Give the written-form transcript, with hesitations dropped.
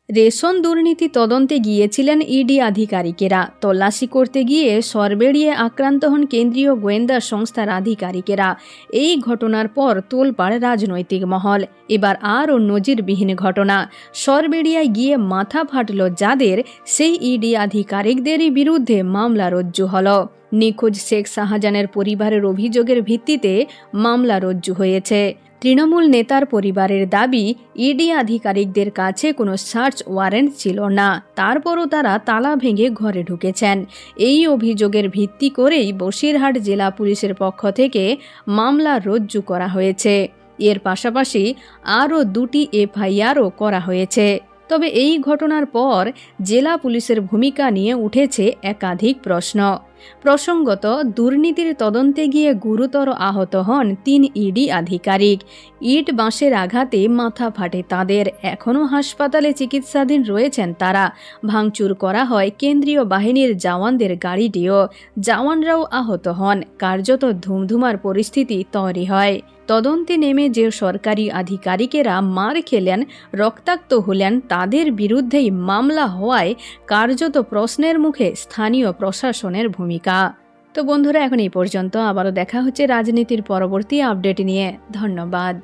Ration দুর্নীতি তদন্তে গিয়েছিলেন ইডি আধিকারিকেরা। তল্লাশি করতে গিয়ে সরবেড়িয়ে আক্রান্ত হন কেন্দ্রীয় গোয়েন্দা সংস্থার আধিকারিকেরা। এই ঘটনার পর তোলপাড় রাজনৈতিক মহল। এবার আরও নজিরবিহীন ঘটনা। সরবেড়িয়ায় গিয়ে মাথা ফাটল যাদের, সেই ইডি আধিকারিকদেরই বিরুদ্ধে মামলা রজ্জু হল। নিখোঁজ শেখ শাহজাহানের পরিবারের অভিযোগের ভিত্তিতে মামলা রজ্জু হয়েছে। তৃণমূল নেতার পরিবারের দাবি, ইডি আধিকারিকদের কাছে কোনো সার্চ ওয়ারেন্ট ছিল না, তারপরও তারা তালা ভেঙে ঘরে ঢুকেছেন। এই অভিযোগের ভিত্তি করেই বসিরহাট জেলা পুলিশের পক্ষ থেকে মামলা রজ্জু করা হয়েছে। এর পাশাপাশি আরও 2টি এফআইআরও করা হয়েছে। তবে এই ঘটনার পর জেলা পুলিশের ভূমিকা নিয়ে উঠেছে একাধিক প্রশ্ন। প্রসঙ্গত, দুর্নীতির তদন্তে গিয়ে গুরুতর আহত হন 3 ইডি আধিকারিক। ইট বাঁশের আঘাতে মাথা ফাটে তাদের। এখনও হাসপাতালে চিকিৎসাধীন রয়েছেন তারা। ভাঙচুর করা হয় কেন্দ্রীয় বাহিনীর জওয়ানদের গাড়িটিও। জওয়ানরাও আহত হন। কার্যত ধুমধুমার পরিস্থিতি তৈরি হয়। তদন্তে নেমে যে সরকারি আধিকারিকেরা মার খেলেন, রক্তাক্ত হলেন, তাদের বিরুদ্ধেই মামলা হওয়ায় কার্যত প্রশ্নের মুখে স্থানীয় প্রশাসনের ভূমিকা। তো বন্ধুরা, এখন এই পর্যন্ত। আবারও দেখা হচ্ছে রাজনীতির পরবর্তী আপডেট নিয়ে। ধন্যবাদ।